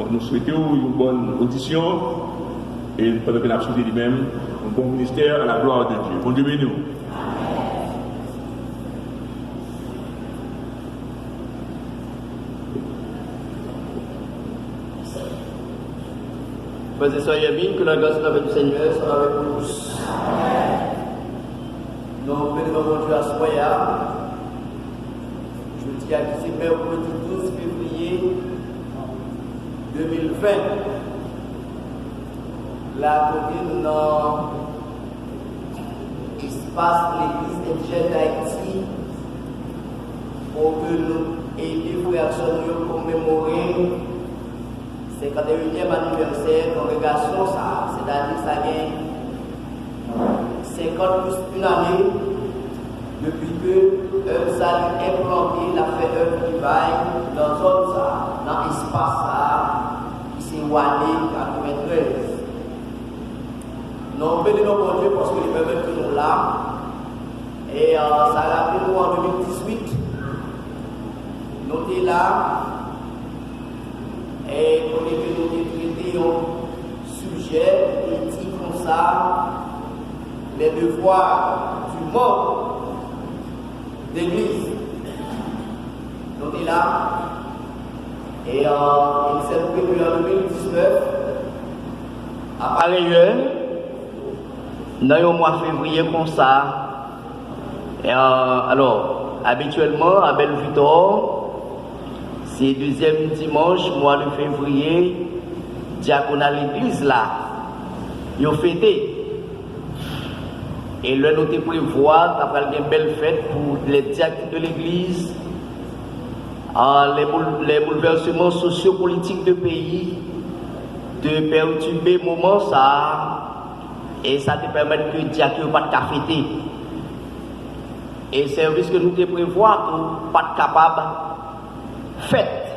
nous souhaitons une bonne audition et pendant que nous avons souhaité lui-même un bon ministère à la gloire de Dieu. Bon Dieu béni nous. Frères et sœurs, que la grâce du Seigneur soit avec nous tous. Nous bénissons mon Dieu à ce moyen. Je dis à qui c'est mercredi 12 février 2020. La commune dans l'espace l'église indigène d'Haïti pour que nous aidions frères et sœurs à commémorer 51e anniversaire de congrégation, c'est-à-dire ça gagne 50 plus une année depuis que ça a implanté, la fait œuvre du bail dans zone ça, dans l'espace ça, qui s'est oualé en 93. Nous bénissons mon Dieu parce que les permet que nous là. Et ça a rappelé nous en 2018. Nous sommes là. Et pour que nous traitions un sujet éthique comme ça, les devoirs du monde d'église. Nous sommes là. Et il s'est trouvé en 2019, à pareille heure, dans le mois de février comme ça. Et alors, habituellement, à Belle-Victor, c'est deuxième dimanche, mois de février, diaconal l'église là, ils ont fêté. Et le nous prévoit, après une belle fête pour les diacres de l'église, les bouleversements sociopolitiques du pays, de perturber le moment ça, et ça te permet que les diacres ne pas de fêter. Et service que nous te prévoit, pas capable fête.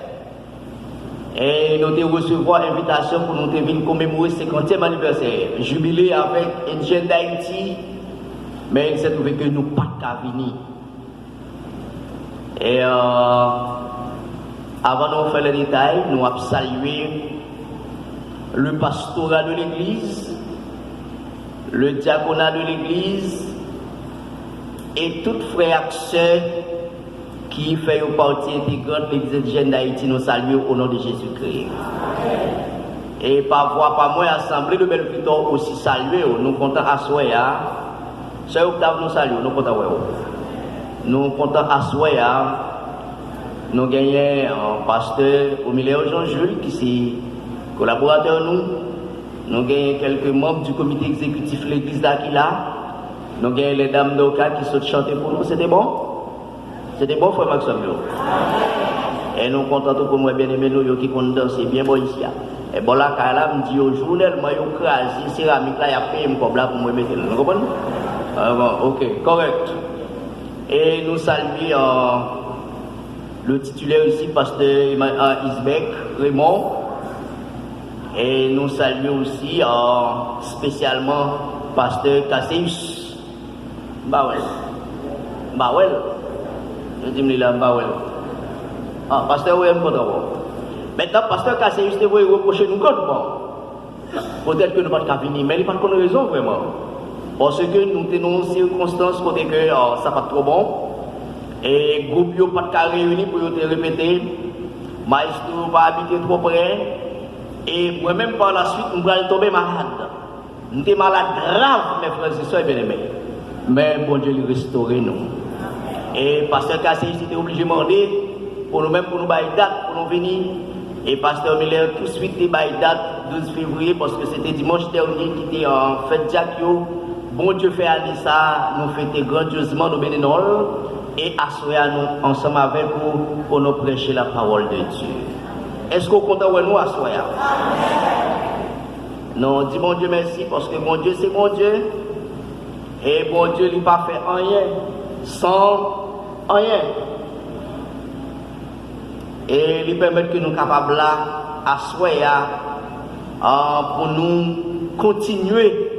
Et nous devons recevoir invitation pour nous venir commémorer 50e anniversaire. Jubilé avec Indigène d'Haïti, mais il s'est trouvé que nous pas qu'à venir. Et avant de faire les détails, nous avons salué le pastorat de l'église, le diaconat de l'église et toutes frères et sœurs qui fait partie intégrante de l'église indigène d'Haïti, nous saluons au nom de Jésus-Christ. Et par voie, par moi, l'Assemblée de Belle-Victor aussi saluer, nous comptons à Soya. Sœur Octave, nous saluons, nous comptons à nous comptons à Soya. Nous gagnons un pasteur au milieu Jean-Jules qui est collaborateur nous. Nous gagnons quelques membres du comité exécutif de l'église d'Aquila. Nous gagnons les dames d'Oka qui sont chantées pour nous. C'était bon? C'était bon, frère Maxime. Et nous contentons pour moi bien aimé nous qui comptent danser bien bon ici. Et bon là, quand là, me dit au journal, moi, je crase céramique là, il y a payé comme là pour moi mettre. Vous comprenez? Bon, ok, correct. Et nous saluons le titulaire ici, pasteur Isbeck Raymond. Et nous saluons aussi spécialement pasteur Casséus. Bawel. Je dis là, Bawel. Pasteur William Kodabo. Maintenant, pasteur Casséus, vous reprocher nous contre bon. Peut-être que nous ne pouvons pas venir, mais il n'y a pas de raison vraiment. Parce que nous tenons une circonstance côté que ça pas trop bon. Et le groupe n'a pas de réuni pour te répéter. Maestro va habiter trop près. Et moi-même par la suite, nous allons tomber malade. Nous sommes malades graves, mes frères et sœurs bien-aimés. Mais bon Dieu, il restaure nous. Et pasteur Cassé, était obligé de demander pour nous-mêmes, pour nous bailler date, pour nous venir. Et pasteur Miller, tout de suite, il baille date 12 février, parce que c'était dimanche dernier qui était en fête Jacques. Bon Dieu fait aller ça, nous fêter grandiosement, nous bénissons et assurer nous ensemble avec vous pour nous prêcher la parole de Dieu. Est-ce qu'on compte avec nous assurer? Non, dis mon Dieu merci, parce que mon Dieu c'est mon Dieu. Et mon Dieu il n'a pas fait rien sans rien. Et il permet que nous soyons capables d'assurer pour nous continuer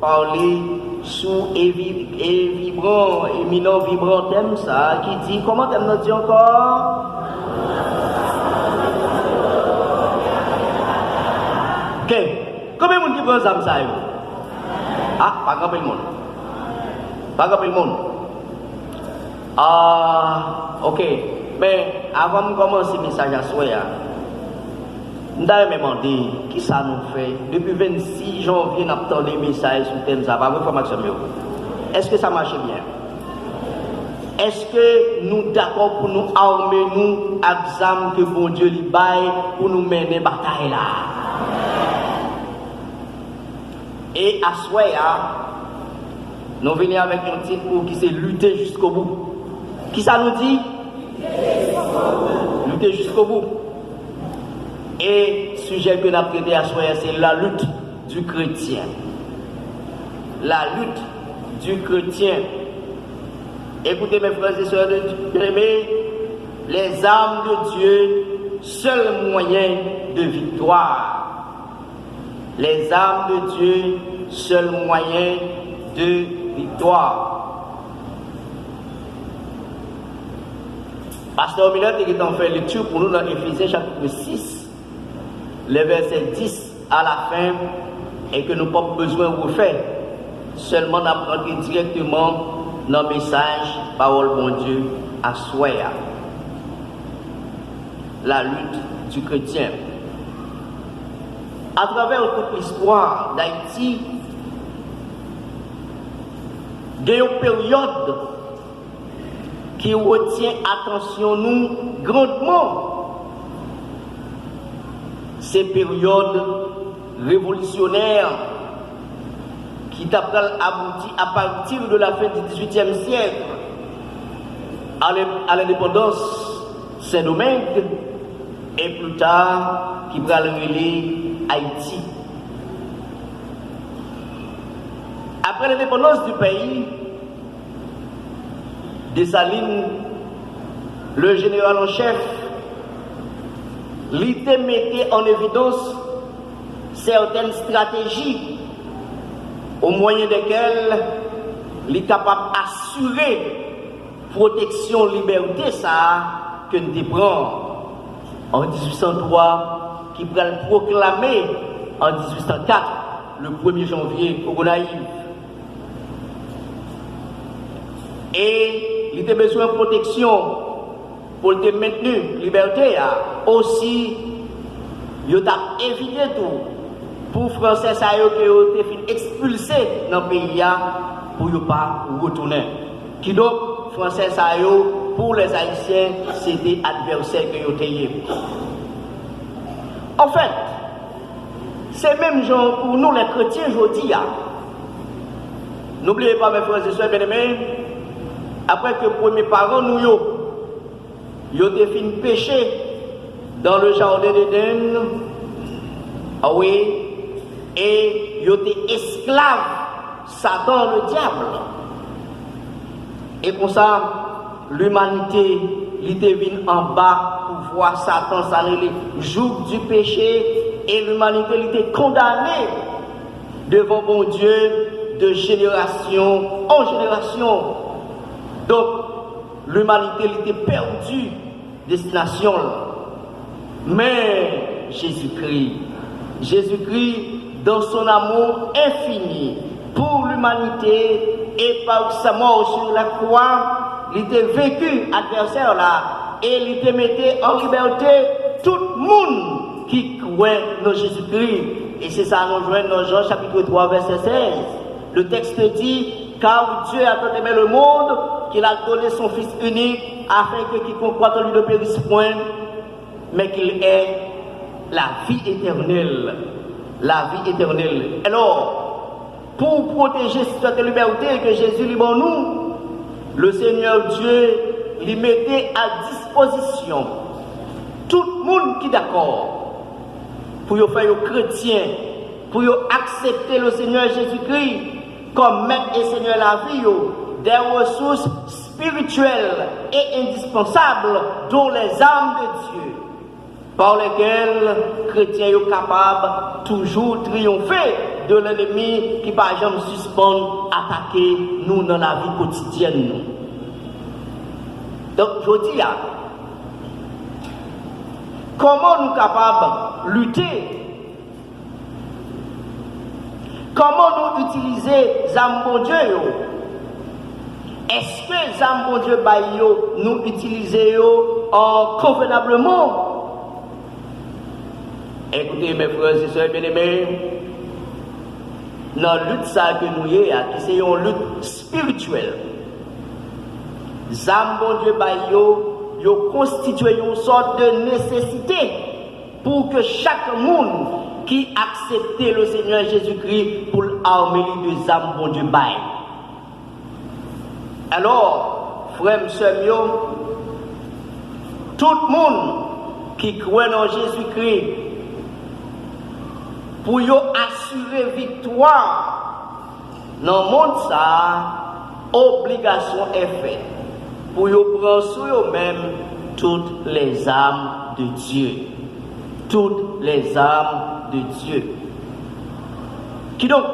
parler sous vibrant, éminent, vibrant thème, ça, qui dit, comment thème nous dit encore? Ok. Combien de monde qui prend ça ça? Ah, pas grand monde. Pas grand monde. Ah, ok. Mais avant de commencer le message à soi, je me demandé qui ça nous fait. Depuis 26 janvier, nous avons des messages sur le thème ça. Est-ce que ça marche bien? Est-ce que nous sommes d'accord pour nous armer nous exam que bon Dieu lui baille pour nous mener bataille là? Et à soi, nous venons avec un titre qui c'est lutter jusqu'au bout. Qui ça nous dit? Lutter jusqu'au bout. Et le sujet que nous avons traité à soi, c'est la lutte du chrétien. La lutte du chrétien. Écoutez mes frères et sœurs de Dieu, les armes de Dieu, seul moyen de victoire. Les armes de Dieu, seul moyen de victoire. Pasteur Miller est en fait lecture pour nous dans Éphésiens chapitre 6, les versets 10 à la fin, et que nous n'avons pas besoin de refaire, seulement d'apprendre directement dans le message, parole bon Dieu, à soi. La lutte du chrétien. À travers toute l'histoire d'Haïti, il y a une période qui retient attention nous grandement. Ces périodes révolutionnaires qui abouti à partir de la fin du XVIIIe siècle à l'indépendance Saint-Domingue et plus tard qui va relier Haïti. Après l'indépendance du pays, Dessalines, le général en chef, l'idée mettait en évidence certaines stratégies au moyen desquelles il est capable d'assurer protection, liberté, ça que nous prenons en 1803, qui va le proclamer en 1804, le 1er janvier, au Gonaïve. Et il était besoin de protection pour te maintenir liberté. Aussi, il a évité tout pour les Français qui ont été expulsés dans le pays pour ne pas retourner. Qui donc, Français pour les Haïtiens, c'était adversaires qui ont été. En fait, c'est même genre pour nous les chrétiens aujourd'hui. N'oubliez pas mes frères et sœurs bien-aimés, après que les premiers parents nous ont fait péché dans le jardin d'Éden, ah oui, et ils étaient esclaves, Satan le diable. Et pour ça, l'humanité, il était venue en bas pour voir Satan s'aller le joug du péché, et l'humanité était condamnée devant bon Dieu de génération en génération. Donc, l'humanité était perdue, destination. Mais Jésus-Christ, dans son amour infini pour l'humanité et par sa mort sur la croix, il était vécu adversaire là et il était mis en liberté tout le monde qui croit dans Jésus-Christ. Et c'est ça nous joignons dans Jean chapitre 3 verset 16. Le texte dit: car Dieu a tant aimé le monde qu'il a donné son Fils unique afin que quiconque croit en lui ne périsse point, mais qu'il ait la vie éternelle. La vie éternelle. Alors, pour protéger cette liberté que Jésus libère nous, le Seigneur Dieu lui mettait à disposition tout le monde qui est d'accord pour faire chrétien, pour accepter le Seigneur Jésus-Christ comme maître et Seigneur de la vie, des ressources spirituelles et indispensables dont les âmes de Dieu, par lesquelles les chrétiens sont capables toujours triompher de l'ennemi qui par exemple suspend attaquer nous dans la vie quotidienne. Donc je dis, comment nous sommes capables de lutter comment nous utiliser zam bon Dieu yo? Est-ce que zam bon Dieu ba yo nous utiliser yo convenablement? Écoutez mes frères et sœurs bien-aimés, dans la lutte ça que nous y a, qui c'est une lutte spirituelle. Zam bon Dieu ba yo constitue une sorte de nécessité pour que chaque monde qui accepte le Seigneur Jésus-Christ pour l'armée de zam bon Dieu ba. Alors, frères et sœurs, tout le monde qui croit en Jésus-Christ, pour y assurer victoire dans le monde, ça, obligation est faite. Pour y prendre sur eux-mêmes toutes les âmes de Dieu. Toutes les âmes de Dieu. Qui donc,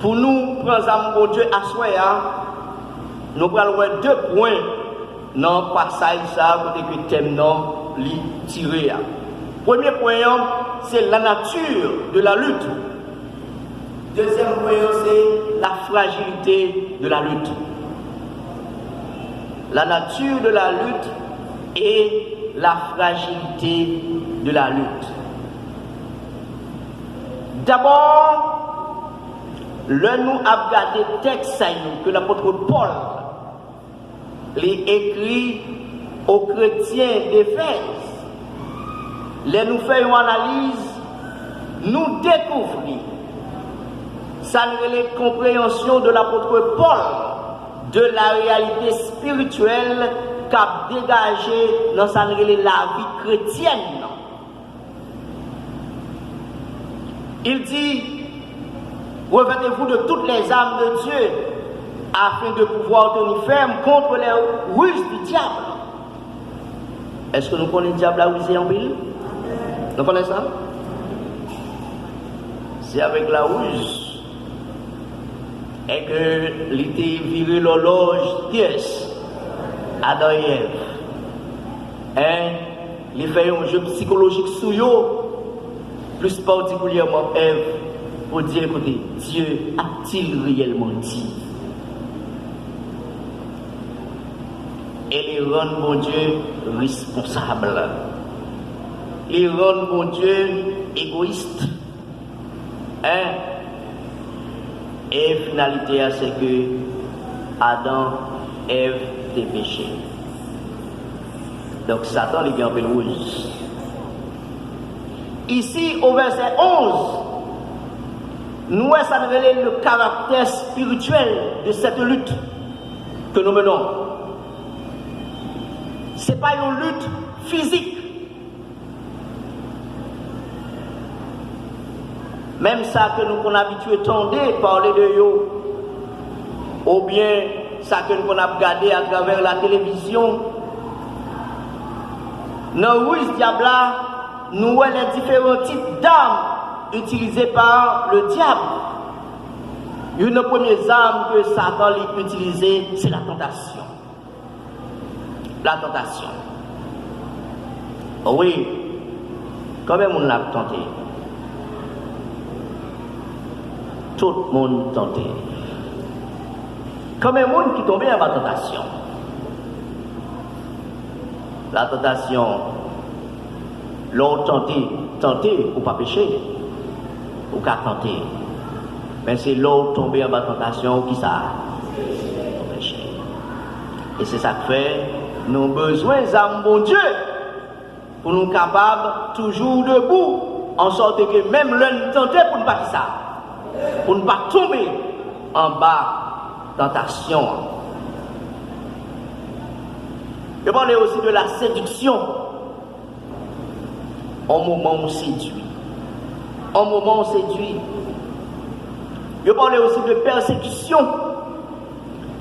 pour nous prendre âme de Dieu à soi, nous allons voir 2 points dans le passage ça, que le thème non li tiré. Premier point, c'est la nature de la lutte. Deuxième point, c'est la fragilité de la lutte. La nature de la lutte et la fragilité de la lutte. D'abord, nous avons regardé le texte que l'apôtre Paul écrit aux chrétiens d'Éphèse. Les nous faisons une analyse, nous découvrons ça les compréhension de l'apôtre Paul de la réalité spirituelle qu'a dégagé dans la vie chrétienne. Il dit, revêtez-vous de toutes les âmes de Dieu afin de pouvoir tenir ferme contre les ruses du diable. Est-ce que nous connaissons le diable à ruser en ville? Vous connaissez ça? C'est avec la ruse et que l'été viré l'horloge pièce Adam et Ève. Il fait un jeu psychologique sur eux, plus particulièrement Ève, pour dire écoutez, Dieu a-t-il réellement dit? Et il rend mon Dieu responsable. Il rend mon Dieu égoïste. Et finalité, c'est que Adam, Ève, des péchés. Donc Satan, il vient en rouge. Ici, au verset 11, nous ça révèle le caractère spirituel de cette lutte que nous menons. Ce n'est pas une lutte physique. Même ça que nous sommes habitués à tendre, parler de yo, ou bien ça que nous avons regardé à travers la télévision. Dans le ruse diable, nous voyons les différents types d'armes utilisées par le diable. Une première arme que Satan a utilisée, c'est la tentation. La tentation. Oui, quand même on l'a tenté. Tout le monde tenté. Comme un monde qui tombait dans la tentation. La tentation, l'on tenté ou pas pécher, ou qu'à tenter. Mais c'est l'on tombé dans la tentation qui ça péché. Et c'est ça que fait, nous avons besoin d'un bon Dieu pour nous capables toujours debout, en sorte que même l'un tenté pour ne pas faire ça. Pour ne pas tomber en bas tentation. Je parle aussi de la séduction. Au moment où on séduit. Au moment où on séduit. Je parle aussi de persécution.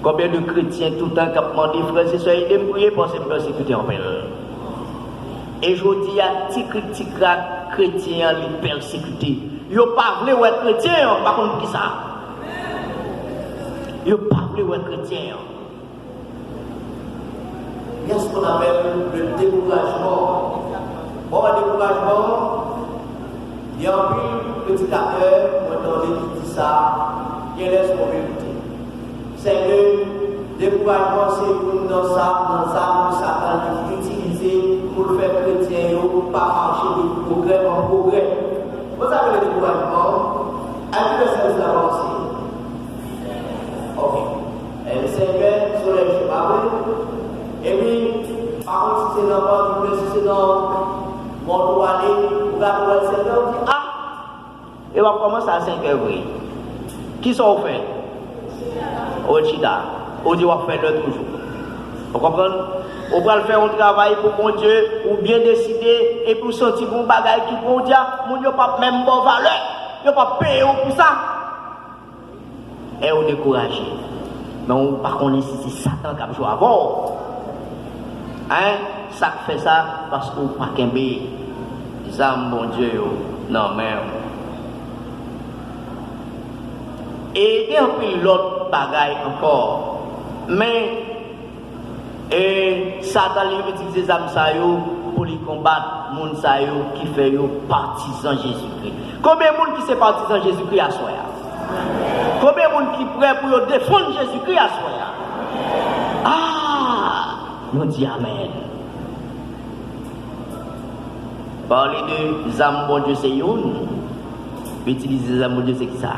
Combien de chrétiens tout le temps qui ont demandé, frères et sœurs, ils me prier pour se persécuter en période. Et je dis à petit critique chrétien les persécuter. Ils ne parlent pas de chrétien, par contre, qui ça? Ils ne parlent pas de chrétien. Il y a ce qu'on appelle le découragement. Bon, le découragement, il y a un petit acteur, on entend ça, il laisse communauté. C'est le découragement, c'est pour nous dans ça, Satan utiliser pour faire chrétien, pour pas marcher de progrès en progrès. Vous savez le découragement, à qui le sens d'avancer? Ok. Elle s'élève sur les chemins. Et puis, par contre, si c'est dans le monde, si c'est dans mon droit aller, vous regardez le Seigneur, vous dites, ah, et on va commencer à 5 février. Qui sont faits? Au Chida. On dit, on va faire le toujours. Vous comprenez? On va faire un travail pour mon Dieu, ou bien décider, et pour sentir bon bagage qui vont dire, mon Dieu, pas même bonne valeur, il n'y a pas payé pour ça. Et on découragé. Mais on ne pas connaître si c'est Satan qui a joué avant. Hein? Ça fait ça parce qu'on n'a pas qu'un bé. Ça, mon Dieu, non, mais. Et il y a un peu l'autre bagaille encore. Mais, Satan utilise les âmes pour les combattre, les gens qui fait partisans Jésus-Christ. Combien de monde qui sont partisans Jésus-Christ à soi? Combien de monde qui prêt pour défendre Jésus-Christ à soi? Ah! Nous disons Amen. Parler de âmes, bon Dieu, c'est une. Utiliser les âmes, bon Dieu, c'est ça.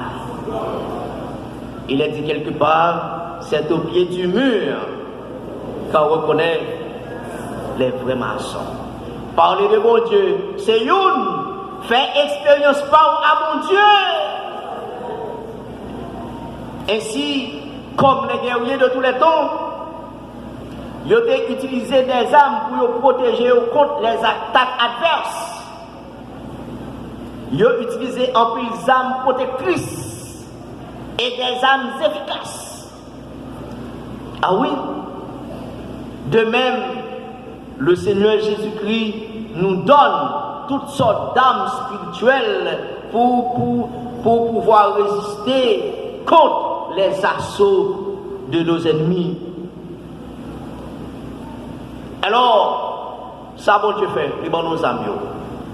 Il a dit quelque part, c'est au pied du mur qu'on reconnaît les vrais maçons. Parler de bon Dieu, c'est une. Faire expérience par à mon Dieu. Ainsi, comme les guerriers de tous les temps, ils ont utilisé des armes pour protéger contre les attaques adverses. Ils ont utilisé en plus des armes protectrices et des armes efficaces. Ah oui. De même, le Seigneur Jésus-Christ nous donne toutes sortes d'armes spirituelles pour pouvoir résister contre les assauts de nos ennemis. Alors, ça bon Dieu fait, les bons nous amis.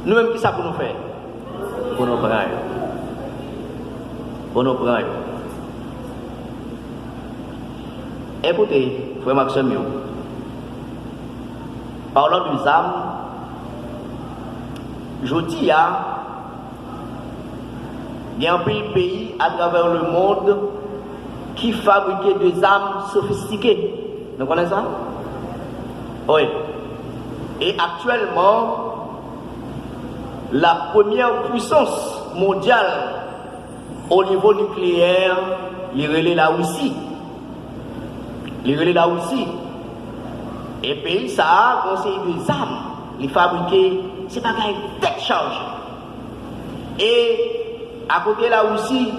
Nous-mêmes, qui ça pour nous faire? Pour nous prendre. Pour nous prendre. Écoutez, frère Maxime, parlant des âmes, je dis, il y a un pays à travers le monde qui fabrique des armes sophistiquées. Vous connaissez ça? Oui. Et actuellement, la première puissance mondiale au niveau nucléaire, il relève la Russie. Il relève la Russie. Et pays ça a conseillé des armes, les fabriquer, c'est pas une tête charge. Et à côté de la Russie,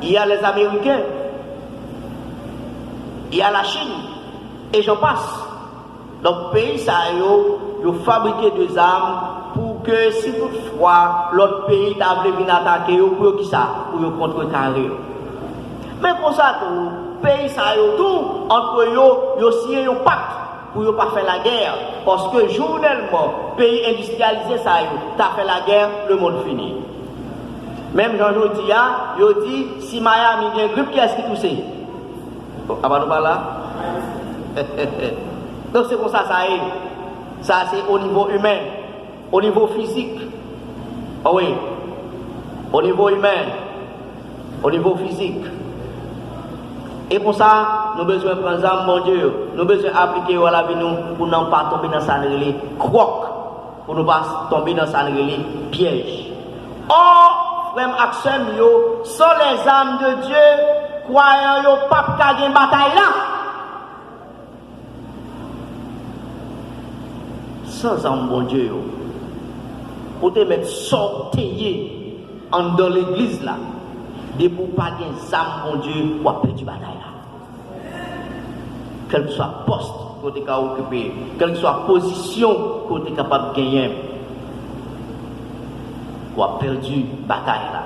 il y a les Américains, il y a la Chine, et j'en passe. Donc, pays ça a fabriqué des armes pour que si toutefois l'autre pays t'a voulu attaquer, pour qui ça, pour contrecarrer. Mais pour ça, tout pays ça a tout entre eux, ils signé un pacte pour ne pas faire la guerre. Parce que journellement, pays industrialisé ça t'a fait la guerre, le monde fini. Même Jean-Jean dit, il dit, si Miami a une grippe, qui est-ce qui tousse? Avant nous parler là? Donc c'est pour ça ça est. Ça c'est au niveau humain, au niveau physique. Oh oui. Au niveau humain, au niveau physique. Et pour ça, nous avons besoin de prendre ça, mon Dieu. Nous avons besoin d'appliquer à la vie pour ne pas tomber dans sa croque, pour ne pas tomber dans sa piège. Or, frère Axel, sans les âmes de Dieu, croyant yo pas qu'à une bataille là. Sans âme, mon Dieu, pour te mettre sortir dans l'église là, de pour pas des âmes, mon Dieu, pour perdre la bataille là. Quel que soit poste que tu as occupé, quelle que soit position que tu es capable de gagner, pour perdre la bataille là.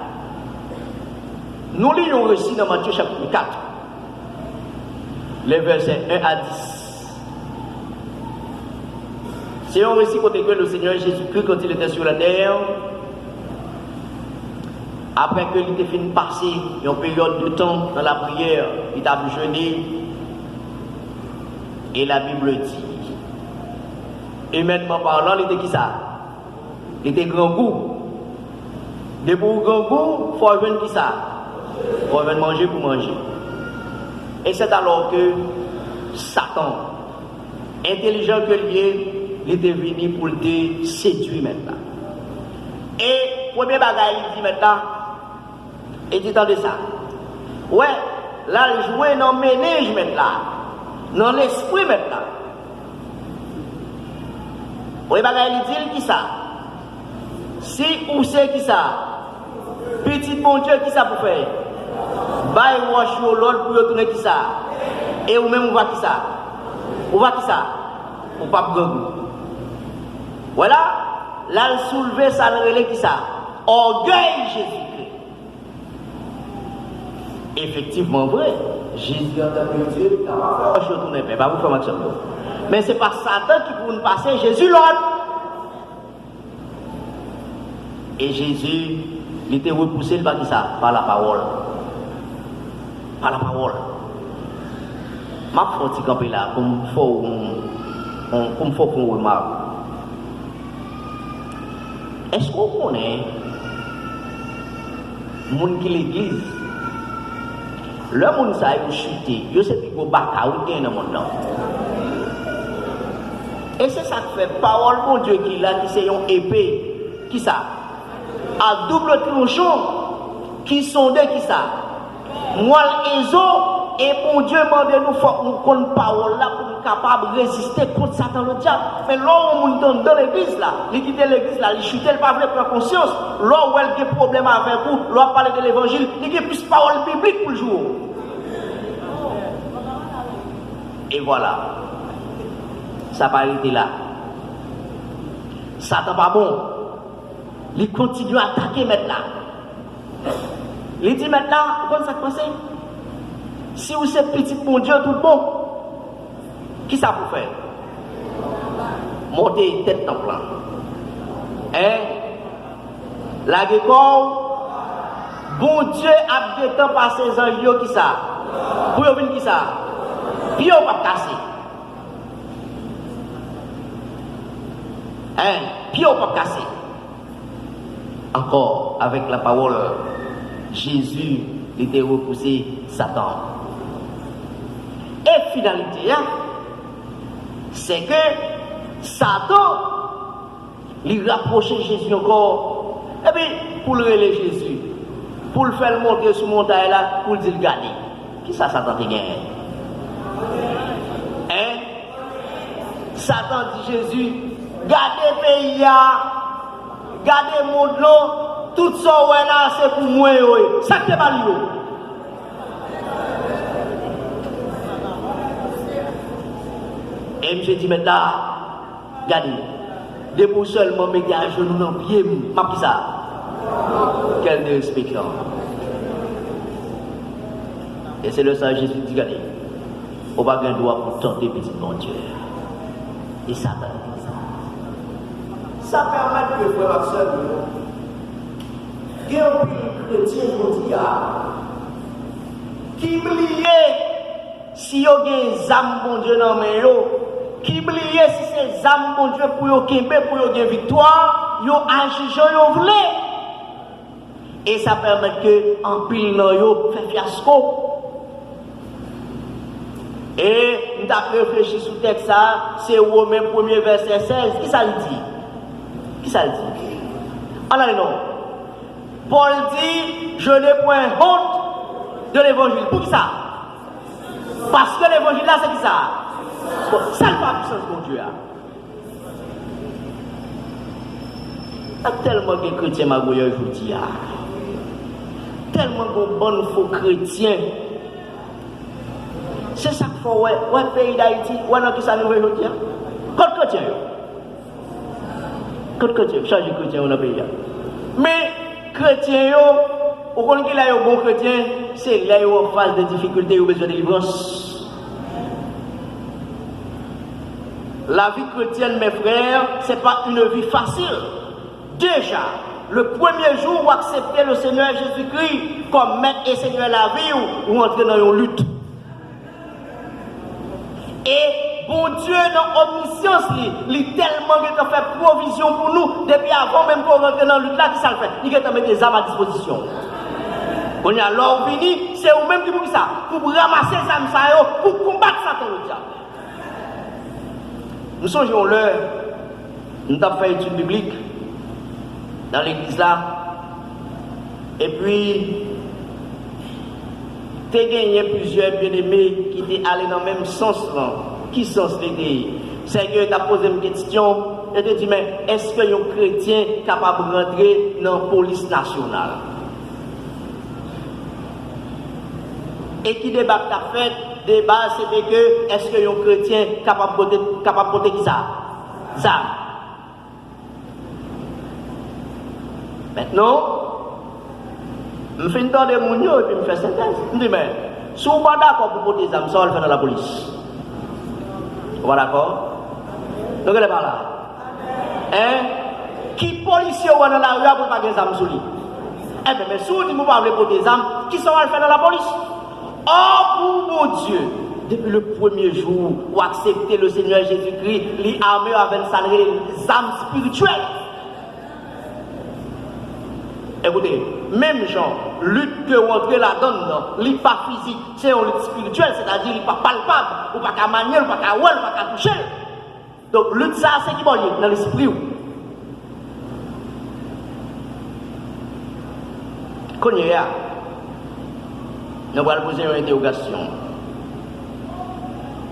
Nous lisons aussi dans Matthieu chapitre 4, les versets 1 à 10. C'est un récit côté que le Seigneur Jésus-Christ, quand il était sur la terre, Après que il était fini de passer une période de temps dans la prière, il a jeûné. Et la Bible dit, humainement parlant, il était qui ça? Il était grand goût. De pour grand goût, il faut venir qui ça? Il faut venir manger pour manger. Et c'est alors que Satan, intelligent que lui, il était venu pour le séduire maintenant. Et premier bagage, il dit maintenant, il dit tant de ça. Ouais, là, il jouait dans le ménage maintenant, dans l'esprit maintenant. Premier bagage, il dit qui ça? Si ou c'est qui ça? Petit bon Dieu, qui ça pour faire? Bye wash your Lord pour retourner qui ça? Et ou même on va qui ça? On va qui ça? On pas grand. Voilà, là le soulever ça le relais qui ça? Orgueil Jésus-Christ. Effectivement vrai, Jésus en tant que Dieu, je retourne pas vous faire maximum. Mais c'est pas Satan qui pour nous passer Jésus l'autre. Et Jésus, il était repoussé par qui ça? Par la parole. Par la parole. Ma faut camper là comme faut qu'on remarque. Est-ce qu'on connaît monde qui l'église? Le monde ça a chuté, yo c'est plus baka ou dans le monde. Et c'est ça qui fait parole mon Dieu qui là qui c'est une épée qui ça à double tranchant qui sonde qui ça moelle et os et mon Dieu mande nous faut nous connaître parole là pour nous capable résister contre Satan le diable. Mais là on monte dans l'église là, il quitte l'église là, il chute, il pas veut prendre conscience. Là où il y a des problèmes avec vous, là parler de l'évangile, il y a plus parole biblique pour le jour. Et voilà. Ça va arrêter là. Satan pas bon. Il continue à attaquer maintenant. Il dit maintenant, comment ça se passe? Si vous êtes petit mon Dieu, tout bon, qui ça vous fait? Monter tête dans le plan. Hein? La guécole, bon Dieu a des temps par ses anges, qui ça? Pour venir qui ça? Puis on va casser. Hein? Puis on va casser. Encore avec la parole, Jésus était repoussé Satan. Et finalité, hein, c'est que Satan, il rapprochait Jésus encore. Et puis, pour le relayer Jésus, pour le faire monter sur montagne là, pour le dire garder. Qui ça, Satan te gagne? Hein? Satan dit Jésus, gardez le pays, gardez le monde là, tout ça là, c'est pour moi. Ça qui est mal. Et je dis maintenant, regardez, depuis seulement mettez à genoux dans le pied, ma pis ça. Quel respect. Et c'est le Seigneur Jésus qui dit, regardez, on va gagner droit pour tenter petit bon Dieu. Et ça va. Ça permet que frère Axel, il y a un chrétien qui oublie si il y a des âmes bon Dieu dans mes mains, qui oublie si ces âmes bon Dieu pour y gagner, pour y victoire, ils agissent, ils voulaient. Et ça permet que en pile dans yo fait fiasco. Et nous avons réfléchi sur le texte, c'est Romains 1er verset 16. Qui ça le dit? Qui ça le dit? Alors non. Paul dit, je n'ai point honte de l'évangile. Pour qui ça? Parce que l'évangile là, c'est qui ça? Ça ne pas puissance de Dieu. Il y a tellement de chrétiens magouilleurs aujourd'hui. Tellement de bons faux chrétiens. C'est ça qu'il faut, ouais, pays d'Haïti, ouais, non, qui ça nous veut aujourd'hui. Contre chrétien. Contre chrétien, changer chrétien dans le pays. Mais, chrétien, au compte qu'il y a un bon chrétien, c'est là où on phase de difficulté ou besoin de délivrance. La vie chrétienne, mes frères, ce n'est pas une vie facile. Déjà, le premier jour où accepter le Seigneur Jésus-Christ comme maître et Seigneur de la vie ou entrer dans une lutte. Et bon Dieu, dans l'omniscience, il tellement fait provision pour nous, depuis avant même qu'on rentre dans la lutte là, qui ça le fait? Il a mis des armes à disposition. Quand il y a l'or vini, c'est vous-même qui pour ça, pour ramasser les armes, pour combattre Satan le diable. Nous songeons l'heure, nous avons fait étude biblique dans l'église là, et puis, tu as gagné plusieurs bien-aimés qui étaient allés dans le même sens là. Qui sens l'idée? C'est que tu as posé une question et tu as dit, mais est-ce que un chrétien est capable de rentrer dans la police nationale? Et qui débat que tu as fait? Débat, c'était que est-ce que un chrétien est capable de porter qui ça? Ça. Maintenant, je fais une temps de mon et puis je fais synthèse. Je dis, mais si vous n'êtes pas d'accord pour porter des armes, ça va le faire dans la police. Vous êtes d'accord? Donc, elle est pas là. Hein? Qui policier ou dans la rue pour pas des armes sur lui? Eh bien, mais si vous dites que vous ne pouvez pas porter des armes, qui ça va le faire dans la police? Oh, pour mon Dieu! Depuis le premier jour où accepter le Seigneur Jésus-Christ, les armées avec des armes spirituelles. Écoutez, même gens, lutte que vous entrez là-dedans, n'est pas physique, c'est une lutte spirituelle, c'est-à-dire n'est pas palpable, ou pas qu'à manier, ou pas qu'à ouer, ou pas qu'à toucher. Donc, lutte ça, c'est qui va dans l'esprit. Quand il y a, nous allons poser une interrogation.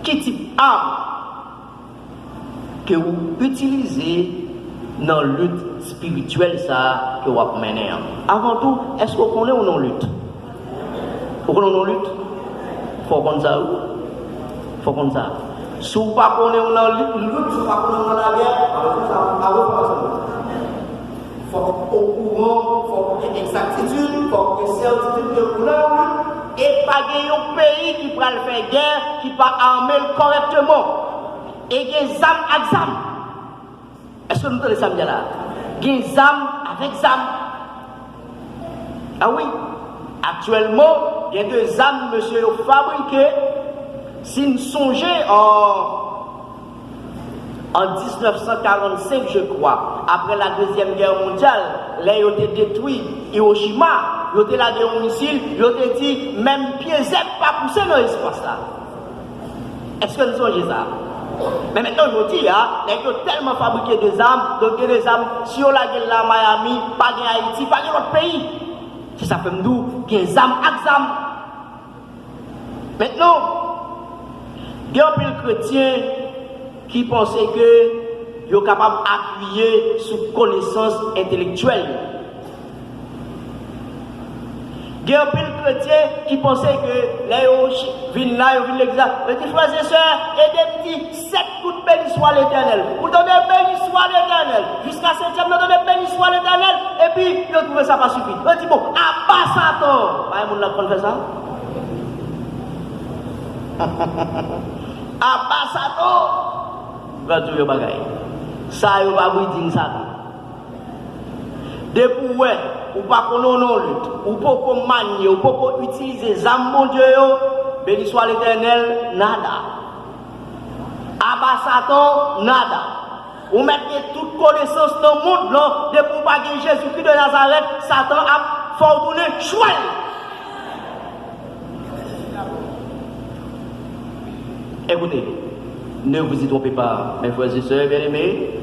Quel type d'arme que vous utilisez dans la lutte spirituelle ça que vous menez? Avant tout, est-ce que vous connaissez ou non lutte? Vous connaissez ou non lutte? Il faut connaître ça. Il faut connaître ça. Si vous ne connaissez ou non lutte, si vous ne connaissez la guerre, il faut au courant, il faut qu'il y ait exactitude, il faut qu'il y ait certitude de vous lutte. Et pas un pays qui peut faire guerre, qui peut armer correctement. Et qui est zam avec zam. Est-ce que nous entendons ça là? Qui est zam avec zam. Ah oui. Actuellement, il y a deux âmes, monsieur, fabriquées. Si nous songeons en 1945, je crois, après la Deuxième Guerre mondiale, là, ils ont été détruits. Hiroshima, ils ont été là des missiles, ils ont été dit, même pieds zèbre pas pousser dans l'espace là. Est-ce que nous songez ça? Mais maintenant, je vous dis, ils ont tellement fabriqué des armes, donc des armes, si on la gueule là, Miami, pas de Haïti, pas de l'autre pays. C'est ça fait nous, il y a des armes avec armes. Maintenant, il y a un chrétien qui pensait que ils sont capables d'appuyer sur connaissance intellectuelle. Il y a un chrétien qui pensait que là, ils viennent là, ils viennent l'examen. Petit frères et sœurs, et des petits 7 coups de béni soit l'éternel. Vous donnez béni soit l'éternel. Jusqu'à 7e, vous donnez béni soit l'éternel. Et puis, ils ont trouvé ça pas suffisant. Ils dit bon, à pas Satan. Pas un monde qui fait ça? À pas Satan. Va tout le bagage. Ça, il va vous dire ça. Depuis ouais, ou pas qu'on non lutte, ou pas qu'on manie, ou pas qu'on utilise les âmes, mon Dieu, béni soit l'éternel, nada. Abba Satan, nada. Ou mettez toute connaissance dans le monde, là, depuis pas que Jésus-Christ de Nazareth, Satan a fortuné, chouette. Écoutez, ne vous y trompez pas, mes frères et sœurs bien-aimés.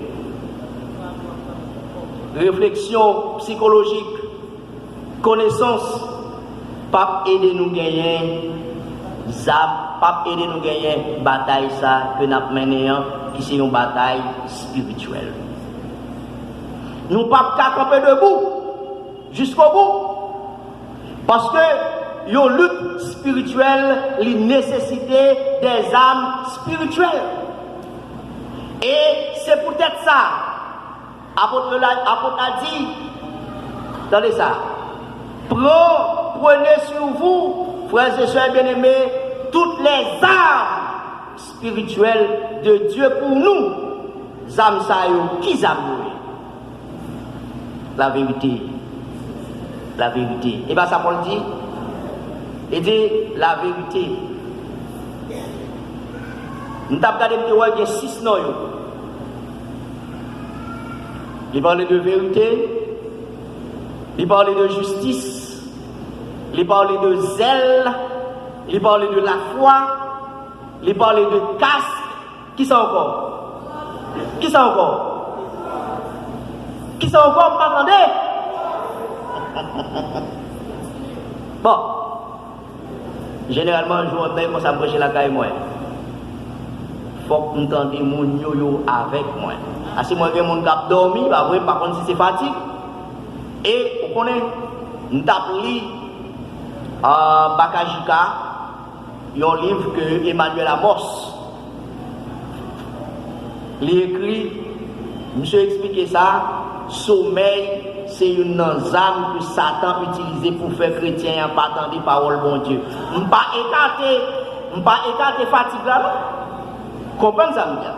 Réflexion psychologique, connaissance, pas aider nous gagner, pas aider nous gagner bataille ça que nous avons menée, qui c'est une bataille spirituelle. Nous ne pouvons pas camper debout jusqu'au bout, parce que une lutte spirituelle, les nécessités des âmes spirituelles. Et c'est peut-être ça. Apôtre a dit, attendez ça, prenez sur vous, frères et sœurs bien-aimés, toutes les armes spirituelles de Dieu pour nous. Âmes ça, qui âmes nous? la vérité. La vérité. Et bien ça Paul dit, il dit la vérité. Nous avons regardé qu'il y a 6 noms. Il parle de vérité, il parle de justice, il parle de zèle, il parle de la foi, il parle de casque. Qui ça encore? Qui ça encore? Qui ça encore? Vous m'entendez? Bon. Généralement, je vois bien quand ça me prêche la caille, moi. Il faut que nous entendions mon yo avec moi. Si moi, j'ai mon cap dormi, par contre, si c'est fatigue. Et, vous connaissez, nous avons lu Bakajika, un livre que Emmanuel Amos il écrit, monsieur expliqué ça, sommeil, c'est une âme que Satan utilise pour faire chrétien en partant des paroles bon Dieu. Je ne pas écarter fatigue là. Comprenez ça, monsieur?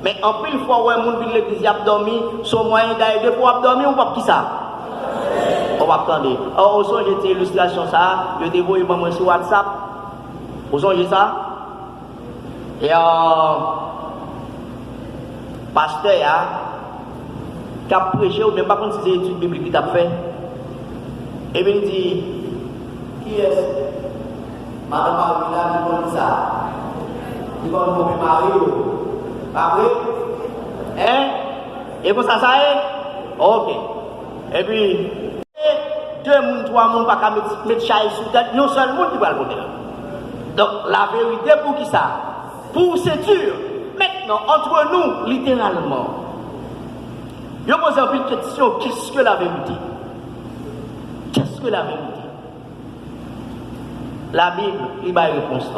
Mais en plus, fois où un monde vient l'église a dormi, son moyen d'aide pour dormir ou pas qui ça? On va attendre. Au son, j'ai une illustration ça, je t'ai envoyé moi sur WhatsApp. Au son, j'ai ça. Et pasteur qui a prêché, ou même pas contre ces études bibliques qu'il a fait. Et bien il dit, qui est-ce? Madame Marina qui dit ça. Qui va nous marier. Après, hein? Et pour ça, ça est? Ok. Et puis, 2 moun, 3 moun, pas qu'à mettre chaise sous tête, non seul monde qui va le côté là. Donc, la vérité pour qui ça? Pour séduire. Maintenant, entre nous, littéralement, je pose un peu une question, qu'est-ce que la vérité? Qu'est-ce que la vérité? La Bible, il va y réponse.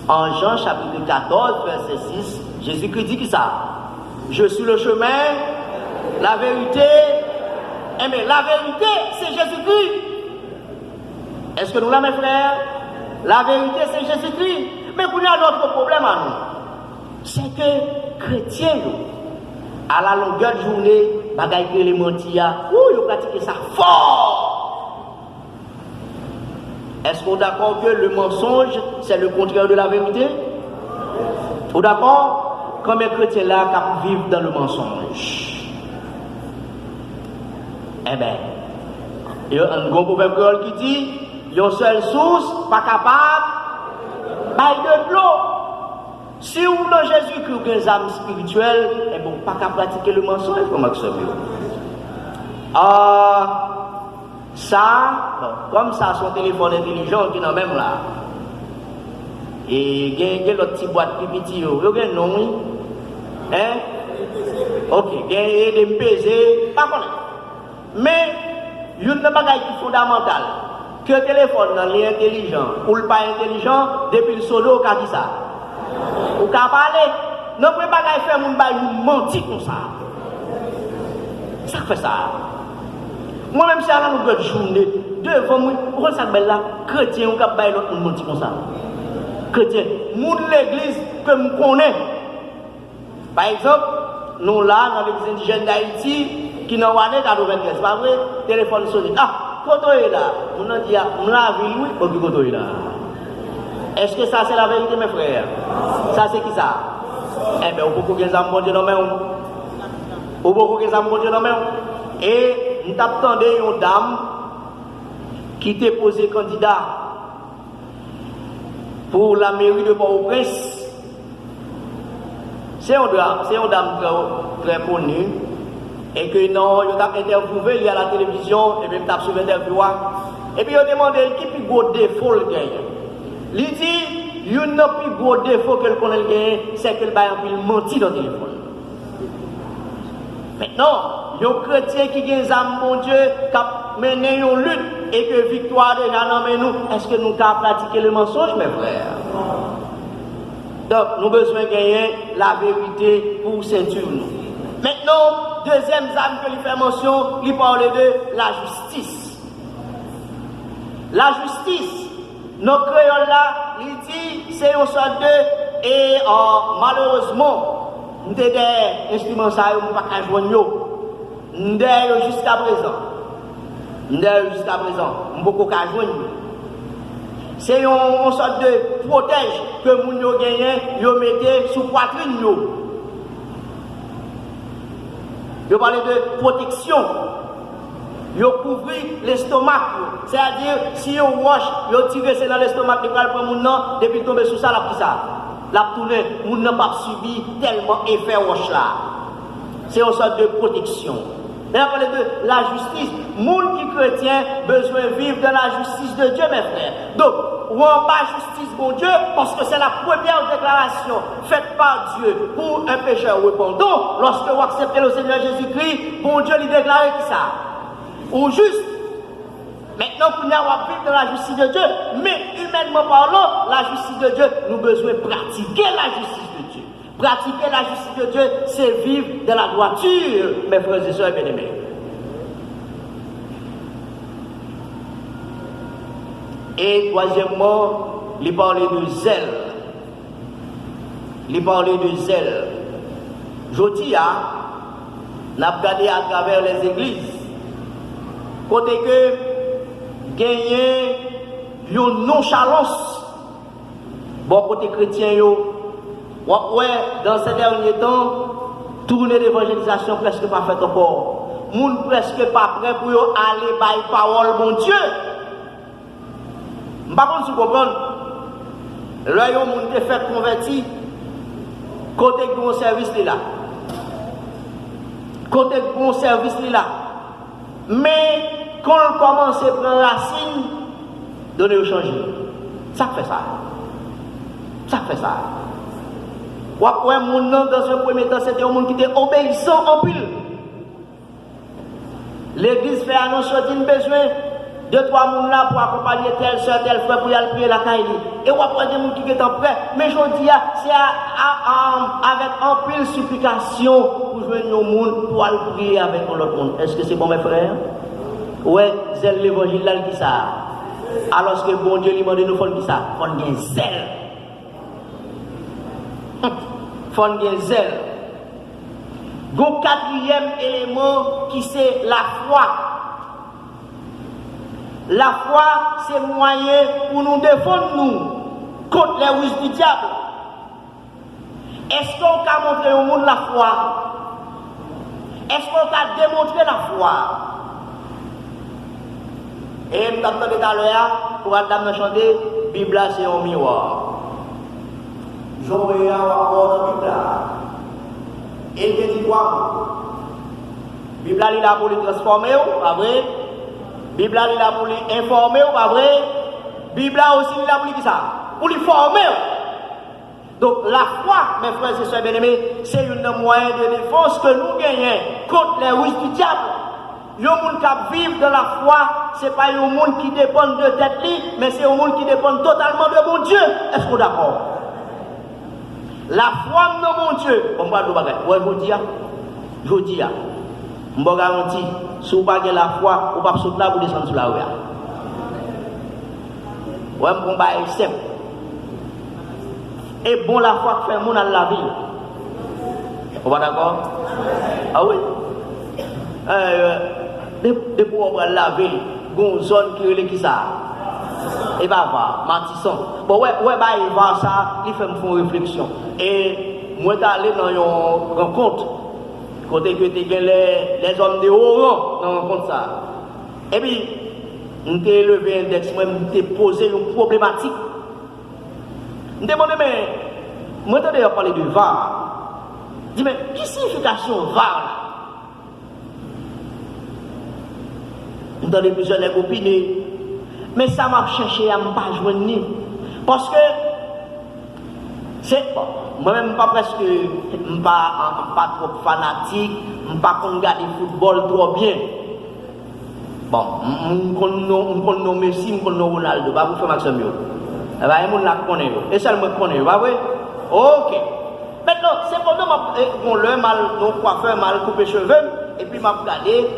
En Jean chapitre 14, verset 6, Jésus-Christ dit que ça? Je suis le chemin, la vérité. Eh bien, la vérité, c'est Jésus-Christ. Est-ce que nous l'avons, mes frères? La vérité, c'est Jésus-Christ. Mais il y a notre problème à nous. C'est que chrétiens, à la longueur de journée, bagaille que les mentia, ils pratiquent ça fort. Est-ce qu'on est d'accord que le mensonge, c'est le contraire de la vérité? Vous d'accord? Comme un chrétien là qui vivent dans le mensonge. Eh bien, il y a un grand proverbe qui dit, il y a une seule source, pas capable, bail de l'eau. Si vous dans Jésus-Christ ou des âmes spirituelles, eh bon, pas qu'à pratiquer le mensonge, comment que ça veut. Ça, bon, comme ça, son téléphone intelligent qui est dans même là. Et il y a l'autre petit boîte petit, il y a un nom, hein? Ok, il y a des MPZ, pas connaître. Mais, il y a une bagaille qui est fondamentale. Que le téléphone est intelligent ou pas intelligent, depuis le solo, on a dit ça. Ou qu'à parler, non pouvez pas faire mon bail mentir comme ça. Ça fait ça. Moi-même, si à la longueur de journée, devant moi, pourquoi ça belle là, chrétien ou qu'à bail l'autre mentir comme ça. Chrétien, moun l'église que me connaît. Par exemple, nous là, dans l'église indigène d'Haïti, qui n'a pas de 95, c'est pas vrai, téléphone sonné. Ah, Koto est là. On a dit, on l'a vu, oui, ok, Koto est là. Est-ce que ça c'est la vérité, mes frères? Ça c'est qui ça? Eh bien, on peut que les âmes bon Dieu dans main. On peut que les âmes bon Dieu dans main. Et nous t'attendons une dame qui t'est posé candidat pour la mairie de Port-au-Prince. C'est une dame très connue. Et que non, il a interviewé, il y a la télévision, et puis il a suivi l'interview. Et puis il a demandé qui plus gros défaut le gagne. Il dit, il y a un plus gros défaut que le connaît gagné, c'est qu'il va mentir dans le téléphone. Maintenant, il y a un chrétien qui a des âmes, mon Dieu, qui a mené une lutte et que victoire déjà dans nous. Est-ce que nous avons pratiqué le mensonge, mes frères? Donc, nous avons besoin de gagner la vérité pour ceinture nous. Maintenant, deuxième âme que lui fait mention, il parle de la justice. La justice. Nos créoles là, il dit, c'est une sorte de, et malheureusement, nous avons des instruments ça, nous ne pouvons pas joindre. D'ailleurs, jusqu'à présent, beaucoup qu'à joindre. C'est une sorte de protège que moun yo gagné, yo mettez sous poitrine yo. Yo parle de protection. Yo couvre l'estomac. C'est-à-dire, si yo wash, yo tire c'est dans l'estomac, il va prendre moun nan, depuis tomber sous ça, la pris ça. La tourner, moun nan pas subi tellement effet wash là. C'est une sorte de protection. Et on parle de la justice. Moun qui chrétien besoin de vivre dans la justice de Dieu, mes frères. Donc, on pas justice pour Dieu parce que c'est la première déclaration faite par Dieu pour un pécheur repentant. Lorsque vous acceptez le Seigneur Jésus-Christ, bon Dieu lui déclare qui ça? Ou juste. Maintenant, pour nous vivre dans la justice de Dieu, mais humainement parlant, la justice de Dieu, nous avons besoin de pratiquer la justice de Dieu. Pratiquer la justice de Dieu, c'est vivre dans la droiture, mes frères et sœurs bien-aimés. Et troisièmement, il parlait de zèle. Il parlait de zèle. Je dis, on a regardé à travers les églises, côté que gagner une nonchalance, bon côté chrétien, ouais, dans ces derniers temps, tourner d'évangélisation presque pas fait encore. Moun presque pas prêt pour aller par la parole, mon Dieu. Par contre, si vous comprenez, là, il y a moun qui fait converti, côté de bon service là. Côté de bon service là. Mais quand on commence à prendre racine, donnez au changer. Ça fait ça. Ça fait ça. Ouais, mon nom dans un premier temps, c'était un monde qui était obéissant en pile. L'église fait annonce d'une besoin de trois personnes là pour accompagner telle soeur, tel frère pour y aller prier la caille. Et on a des gens qui sont prêts. Mais je dis, c'est avec un pile supplication pour joindre au monde pour aller prier avec l'autre monde. Est-ce que c'est bon, mes frères? Ouais, c'est l'évangile là qui ça. Alors que bon Dieu lui demande de nous faire qui ça? Faut bien zèle. Faut bien zèle. Le quatrième élément qui c'est la foi. La foi, c'est moyen pour nous défendre nous contre les ruses du diable. Est-ce qu'on a montré au monde la foi? Est-ce qu'on a démontré la foi? Et je me suis dit tout à l'heure, pour Adam chanter, la Bible c'est un miroir. Je regarde encore la Bible. Et il dit quoi? La Bible est là pour les transformer, pas vrai? La Bible est là pour les informer, pas vrai? La Bible aussi est là pour les ça? Pour les former. Donc la foi, mes frères et sœurs bien-aimés, c'est un moyen de défense que nous gagnons contre les ruses du diable. Les gens qui vivent dans la foi, ce n'est pas un monde qui dépend de tête, mais c'est un monde qui dépend totalement de mon Dieu. Est-ce que vous êtes d'accord? La foi de mon Dieu, on va dire, je vous dis, je vous garantis, si vous n'avez pas la foi, vous ne pouvez pas sauter là pour descendre sur la rue. Ouais, je vais simple. Et bon, la foi fait mon à la vie. Vous êtes d'accord? Ah oui. Depuis qu'on va laver, il y a une zone qui est qui ça. Et va voir, Matisson. Bon, ouais, il va ça, il fait une réflexion. Et moi, je suis allé dans une rencontre, côté que tu as les hommes de haut rang dans une rencontre ça. Et puis, je t'ai levé l'index, moi, je t'ai posé une problématique. Je me demandé, mais, moi, je t'ai parlé de VAR. Je dis, mais, quelle signification VAR là? Je t'ai plusieurs opinions. Mais ça m'a cherché à ne pas joindre. Parce que, c'est bon. Moi-même, pas presque, pas trop fanatique, je ne pas regarder le football trop bien. Bon, je connais Messi, je connais Ronaldo, pas vous faire Maxime. Eh bien, je connais. Et ça, je connais, pas vrai? Ok. Maintenant, c'est pendant le mal, nos coiffeurs mal coupé cheveux, et puis m'a regardé,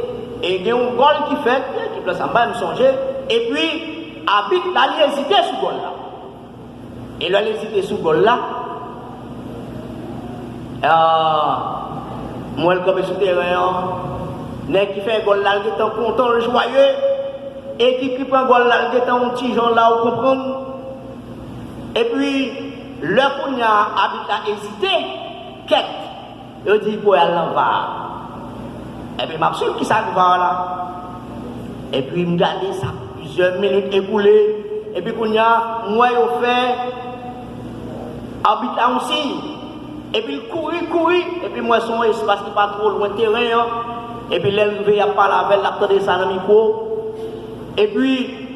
et il y a un gol qui fait, qui place en bas, me songer, et puis, habite, là, il hésité sur le gol là. Et là, il hésité sur le gol là. Moi, comme je suis terrain, Nèg qui fait gol là, il est content, joyeux. Et qui prend gol là, il est un petit gens là, vous comprenez. Et puis, le qu'on a habité à hésiter, qu'est-ce qu'il dit pour aller en bas. Et puis, je suis qui ça va là. Et puis, je regarde ça, plusieurs minutes écoulées. Et puis, qu'on a, moi, je fais habitant aussi. Et puis, courir. Et puis, moi, son espace qui n'est pas trop loin de terrain. Et puis, l'élevé, il n'y a pas la veille, l'attendait ça dans le micro. Et puis,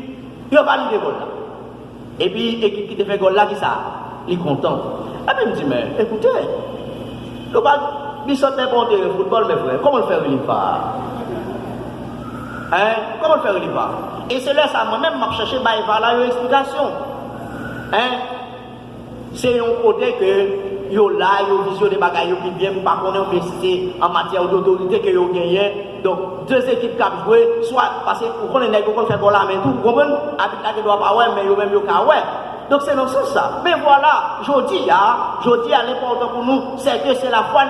il a validé gol là. Et puis, l'équipe qui te fait gol là, qui ça? Il est content. Et puis, il me dit, mais écoutez, il saute n'importe quel football, mes frères. Comment le faire il pas? Hein? Comment le faire il pas? Et c'est là, ça, moi-même, je cherche une explication. Hein? C'est un côté que yo là, yo vision des bagailles qui viennent par contre en matière d'autorité que yo gagné. Donc deux équipes qui ont joué, soit parce que vous connaissez qu'on fait là mais tout, vous comprenez? Habitat qui doit pas ouais, mais yo même yo ka ouais. Donc c'est dans ce sens ça. Mais voilà, je dis l'important pour nous, c'est que c'est la foi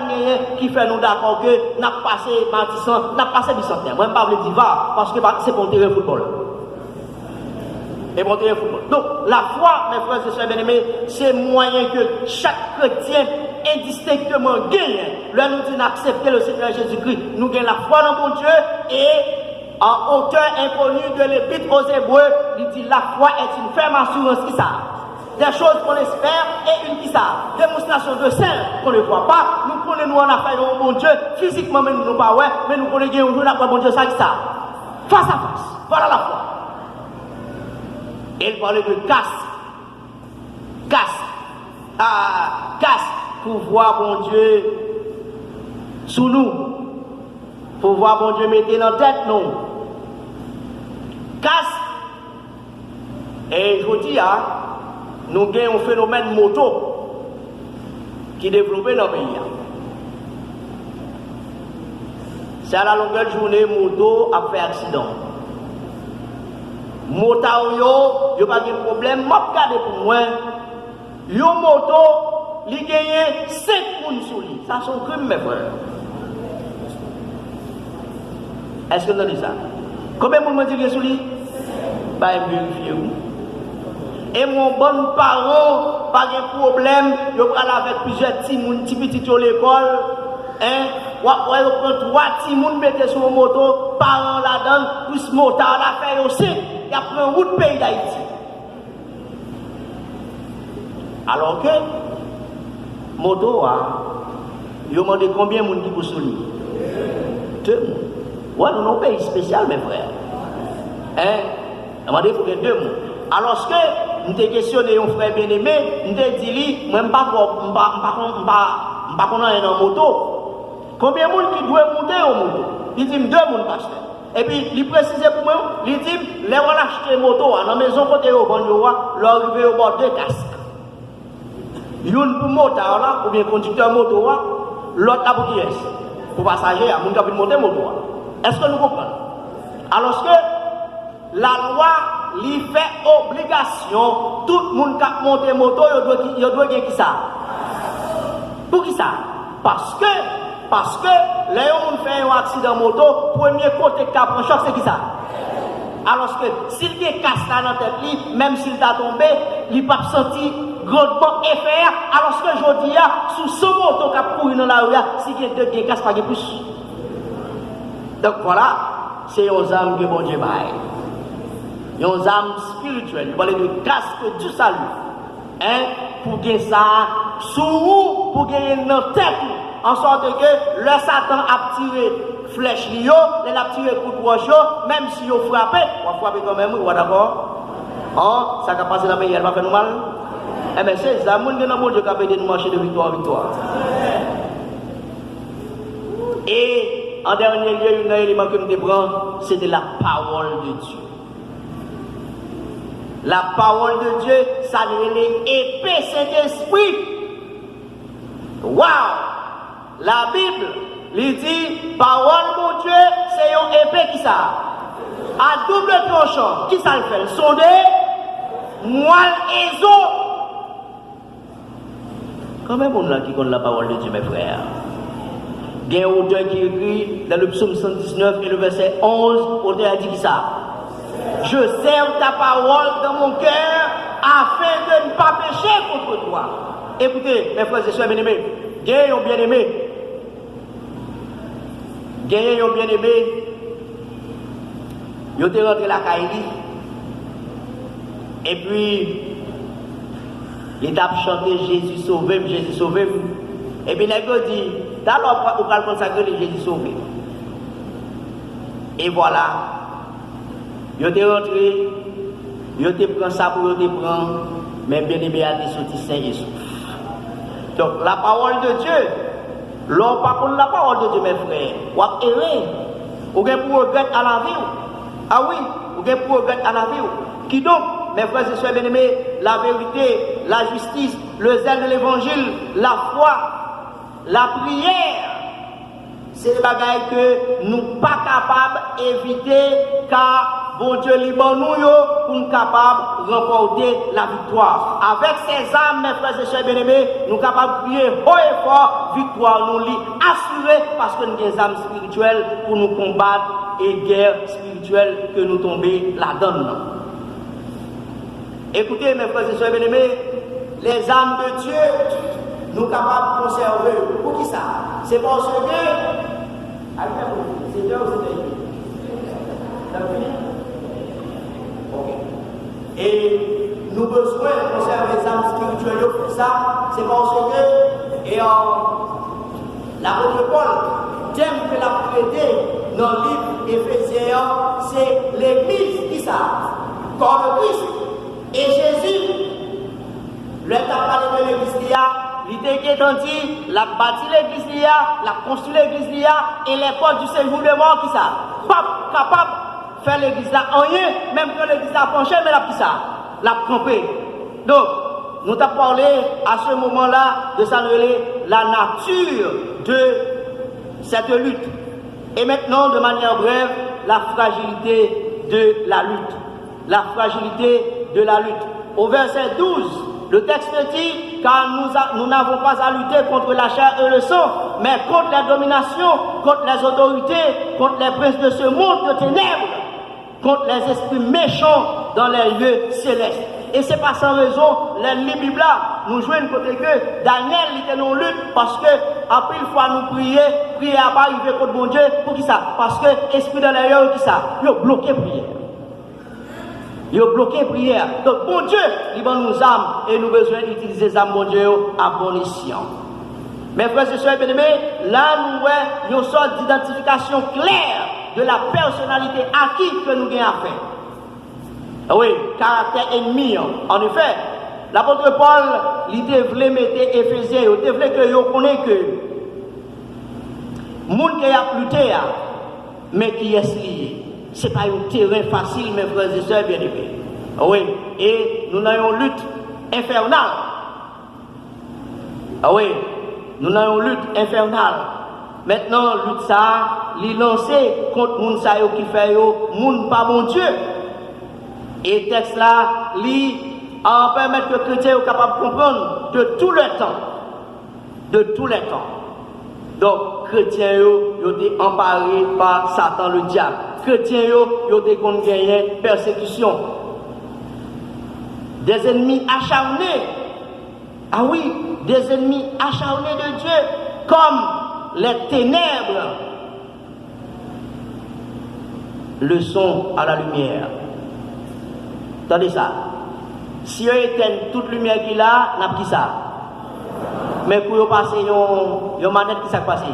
qui fait nous d'accord que n'a passé bâtissant, n'a passé bicentenaire. Moi je parle de diva parce que c'est pour terrain football. Et pour terrain football. Donc la foi, mes frères et sœurs bien-aimés, c'est moyen que chaque chrétien indistinctement gagne. Là nous disons d'accepter le Seigneur Jésus-Christ. Nous gagnons la foi dans mon Dieu et en auteur inconnu de l'Épître aux Hébreux, il dit la foi est une ferme assurance qui ça. Des choses qu'on espère et une qui ça. Démonstration de saint qu'on ne voit pas. Nous connaissons nous en affaire de mon Dieu. Physiquement, mais nous ne pas ouais, mais nous connaissons un jour d'après mon Dieu ça qui ça. Face à face. Voilà la foi. Et il parlait de casse. Casse pour voir mon Dieu sous nous. Pour voir mon Dieu mettre dans la tête nous. Casse. Et je vous dis, nous avons un phénomène moto qui est développé dans le pays. C'est à la longueur de journée, moto a fait accident. Motard yo pas de problème, m'a regardé pour moi. Yo moto, li gagne 5 moun sous lui. Ça son crime mes frères. Est-ce que vous avez dit ça? Combien de monde m'a dit sous lui? Bah vérifier vous. Et mon bon parent pas de problème, yo parle avec plusieurs petits moun, petit à l'école, hein? Ou prend 3 petits moun mettre sur moto, parents là-dedans, plus motard la fait aussi. Il a pris un route pays d'Haïti. Alors que, moto, il a demandé combien de monde qui pour souligner? 2 personnes. Ouais, nous avons un pays spécial, mes frères. Hein? Il a demandé pour 2 personnes. Alors que, nous avons questionné un frère bien-aimé, nous avons dit, moi, je ne sais pas qu'on a une moto. Combien de monde qui doit monter en moto? Il dit 2 personnes, pasteur. Et puis, il précise pour moi, il dit, les gens acheter une moto, dans la maison, côté au bon, leur arriver au bord 2 casques. Une pour moteur, là, ou bien conducteur moto, l'autre là pour qui est? Pour passager, il y a des gens qui monter moto. Est-ce que nous comprenons? Alors que la loi lui fait obligation, tout le monde qui a monté moto, il doit gagner qui ça? Pour qui ça? Parce que les gens fait un accident moto, premier côté qui a pris choc, c'est qui ça? Alors que s'il y a casse dans la tête, même s'il t'a tombé, il n'a pas senti grandement effet. Alors que je dis, sous ce moto qui a couru dans la rue, s'il y a 2 casse, pas de plus. Donc voilà, c'est aux âmes que bon Dieu baille. Aux âmes spirituelles. Il parle de casque du salut. Hein? Pour gagner ça, sous pour gagner notre tête. En sorte que le Satan a tiré flèche liyo, il a tiré coup de roche, même si il frappe, on va frapper quand même, ou d'accord? Oh, ça va passer dans le pays, elle va faire nous mal? Eh bien, c'est ça, mon Dieu, mon Dieu, qui a fait nous marcher de victoire en victoire. Et en dernier lieu, un élément que nous prenons, c'était la parole de Dieu. La parole de Dieu, ça devient l'épée Saint-Esprit. Waouh! La Bible, il dit, parole mon Dieu, c'est une épée qui ça? À double tranchant. Qui ça le fait? Sondé, moelle et zo. Quand même, on a qui connaît la parole de Dieu, mes frères. Il y a un auteur qui écrit dans le psaume 119 et le verset 11, l'auteur a dit ça. Je serve ta parole dans mon cœur afin de ne pas pécher contre toi. Écoutez, mes frères et sœurs bien-aimés, gagnez un bien-aimé. Gagnez un bien-aimé. Ils ont rentré la Kaili. Et puis, il a chanté Jésus sauvé, Jésus sauvé. Et puis, il a dit, d'alors, on va consacrer Jésus sauvé. Et voilà. Ils ont rentré, ils ont pris ça pour ils prendre, mais bien aimé a été sorti saint et sauf. Donc, la parole de Dieu, l'on pas contre la parole de Dieu, mes frères, ou à errer, ou bien pour regretter à la vie. Ah oui, ou bien pour regretter à la vie. Qui donc, mes frères et sœurs bien-aimés, la vérité, la justice, le zèle de l'évangile, la foi, la prière, c'est des bagailles que nous ne sommes pas capables d'éviter car bon Dieu libre nous pour nous capables de remporter la victoire. Avec ces âmes, mes frères et sœurs bien-aimés, nous sommes capables de prier haut et fort, victoire nous lit assurée parce que nous avons des âmes spirituelles pour nous combattre et guerre spirituelle que nous tombons là-dedans. Écoutez, mes frères et sœurs bien-aimés, les âmes de Dieu, nous sommes capables de conserver. Pour qui ça? C'est parce que. C'est Dieu ou c'est Dieu? Ok. Et nous avons besoin de conserver les âmes spirituelles pour ça. C'est parce que. Et l'apôtre Paul, thème que l'a traité dans le livre Éphésiens, c'est l'église qui ça? Corps de Christ. Et Jésus, le temps parlé de l'église, il était dit, il a bâti l'église, il a construit l'église, et les portes du séjour de mort, qui ça? Pas capable de faire l'église là, rien, même que l'église a penché, mais la qui ça? La trompé. Donc, nous avons parlé à ce moment-là de s'annuler la nature de cette lutte. Et maintenant, de manière brève, la fragilité de la lutte. La fragilité de la lutte. Au verset 12, le texte dit, car nous n'avons pas à lutter contre la chair et le sang, mais contre la domination, contre les autorités, contre les princes de ce monde de ténèbres, contre les esprits méchants dans les lieux célestes. Et c'est pas sans raison, les Bibles là, nous jouons une côté que Daniel était en lutte parce que, après une fois nous prier à pas arriver contre mon Dieu, pour qui ça? Parce que l'esprit dans les lieux, qui ça? Il a bloqué prière. Il a bloqué prière. Donc, bon Dieu, il va nous âmes et nous besoin d'utiliser les âmes, bon Dieu, à bon escient. Mes frères et sœurs bien-aimés, là, nous voyons une sorte d'identification claire de la personnalité à qui que nous avons affaire. Oui, caractère ennemi. En effet, l'apôtre Paul, il devait mettre Éphésiens, il devait que vous connaissez que le monde qui a lutté, mais qui est lié. Ce n'est pas un terrain facile, mes frères et sœurs bien-aimés. Oui, et nous avons une lutte infernale. Oui, nous avons une lutte infernale. Maintenant, lutte ça, il lancé contre les gens qui fait monde pas mon Dieu. Et le texte là, il permet que les chrétiens soient capables de comprendre de tout le temps. De tous les temps. Donc, les chrétiens ont été emparés par Satan le diable. Les chrétiens ont été gagné persécution. Des ennemis acharnés. Ah oui, des ennemis acharnés de Dieu, comme les ténèbres le sont à la lumière. Attendez ça. Si on éteint toute lumière qu'il a, n'a pas ça. Mais pour passer une manette qui s'est passé,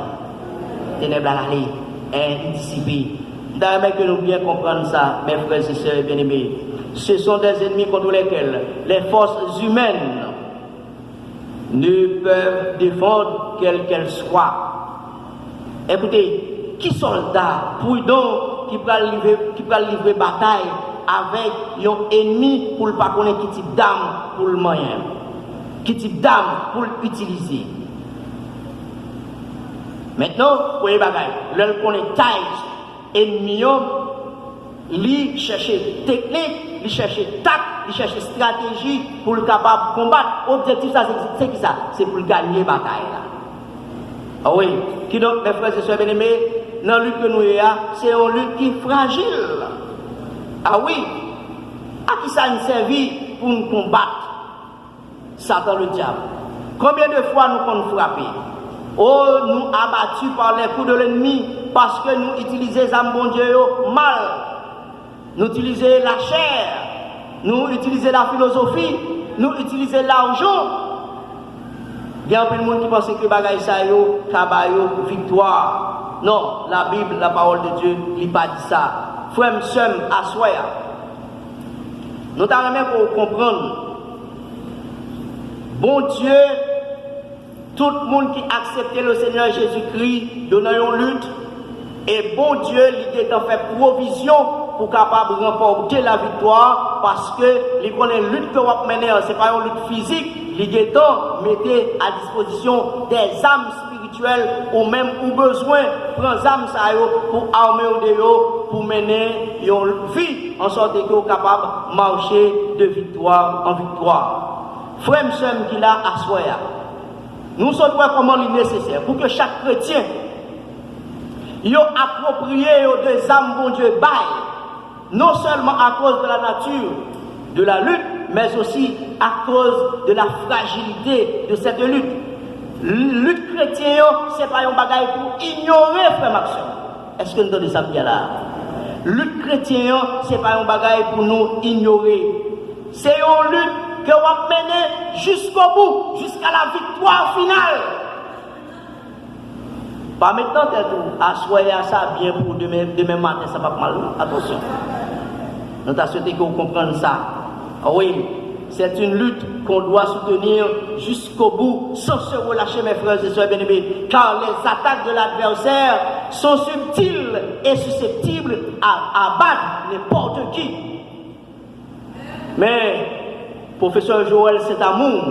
ténèbres à l'aller, indiscipline. D'ailleurs, que nous bien comprendre ça, mes frères et sœurs bien-aimés. Ce sont des ennemis contre lesquels les forces humaines ne peuvent défendre quelle qu'elle soit. Écoutez, qui soldat prudent qui va livrer bataille avec un ennemi pour ne pas connaître qui type d'arme pour le moyen, qui type d'arme pour l'utiliser. Maintenant, pour les bagailles, l'on connaît taille ennemi, il cherche technique, il cherche tact, il cherche stratégie pour le capable de combattre. L'objectif, c'est qui ça? C'est pour gagner la bataille. Là. Ah oui, qui donc, mes frères et sœurs bien-aimés, dans la lutte que nous avons, c'est une lutte qui est fragile. Ah oui, à qui ça nous servit pour nous combattre Satan le diable? Combien de fois nous avons frappé? Oh, nous abattus par les coups de l'ennemi parce que nous utilisons les âmes bon Dieu mal. Nous utilisons la chair, nous utilisons la philosophie, nous utilisons l'argent. Il y a un peu de monde qui pense que bagaille ça yo, kabayo, victoire. Non, la Bible, la parole de Dieu, il n'a pas dit ça. Frère, sœur, assoya. Nous t'avons pour comprendre. Bon Dieu, tout le monde qui accepte le Seigneur Jésus-Christ dans une lutte, et bon Dieu, il est en fait provision pour capable de remporter la victoire parce que les lutte que vous menez, ce n'est pas une lutte physique, il est temps mettez à disposition des âmes spirituelles ou même au besoin, prendre des âmes pour armer au déo, pour mener une vie en sorte que vous capable de marcher de victoire en victoire. Frère et sœur qui l'a assoya. Nous sommes comment il est nécessaire pour que chaque chrétien ait approprié des âmes bon Dieu bail, non seulement à cause de la nature de la lutte, mais aussi à cause de la fragilité de cette lutte. Lutte chrétienne, ce n'est pas un bagage pour ignorer, frère Maxime. Est-ce que nous donnons ça bien là? Lutte chrétienne, ce n'est pas un bagage pour nous ignorer. C'est une lutte que vous menez jusqu'au bout, jusqu'à la victoire finale. Pas maintenant que assoyez à ça bien pour demain matin, ça va pas mal. Attention. Nous t'as souhaité que vous compreniez ça. Oui, c'est une lutte qu'on doit soutenir jusqu'au bout, sans se relâcher, mes frères et sœurs bien-aimés, car les attaques de l'adversaire sont subtiles et susceptibles à abattre n'importe qui. Mais, professeur Joël Saint-Amour,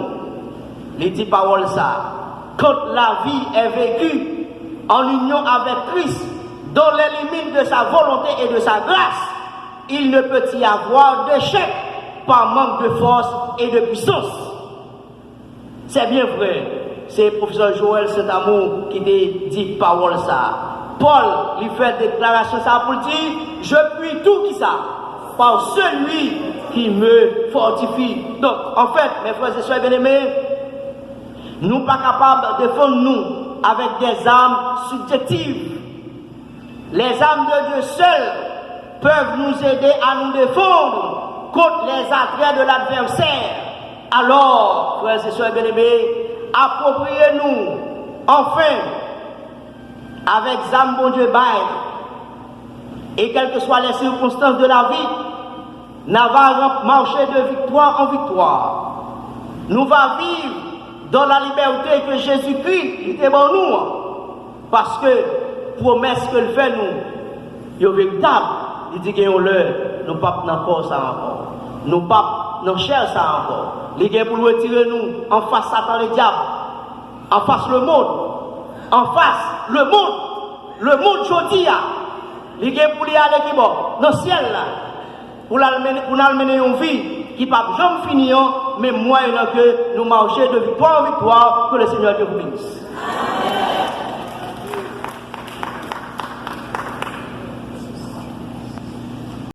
il dit parole ça. Quand la vie est vécue en union avec Christ, dans les limites de sa volonté et de sa grâce, il ne peut y avoir d'échec par manque de force et de puissance. C'est bien vrai. C'est le professeur Joël Saint-Amour qui dit parole ça. Paul lui fait déclaration ça pour dire, je puis tout qui ça par celui qui me fortifie. Donc, en fait, mes frères et sœurs bien-aimés, nous ne sommes pas capables de défendre nous avec des armes subjectives. Les armes de Dieu seules peuvent nous aider à nous défendre contre les attraits de l'adversaire. Alors, frères et sœurs bien-aimés, appropriez-nous enfin avec âme bon Dieu bail. Et quelles que soient les circonstances de la vie, nous allons marcher de victoire en victoire. Nous allons vivre dans la liberté que Jésus-Christ est pour nous. Parce que promesse que le fait nous, est véritable. Il dit qu'il y a l'heure, nous ne pas dans ça encore. Nous ne pas dans chair ça encore. Il est pour nous retirer nous en face Satan le diable, en face le monde, en face le monde. Le monde jodi a. Il est pour lui aller qui bon dans le ciel là. Pour l'amener une vie qui ne peut jamais finir, mais moyen que nous marcher de victoire en victoire, que le Seigneur Dieu vous bénisse.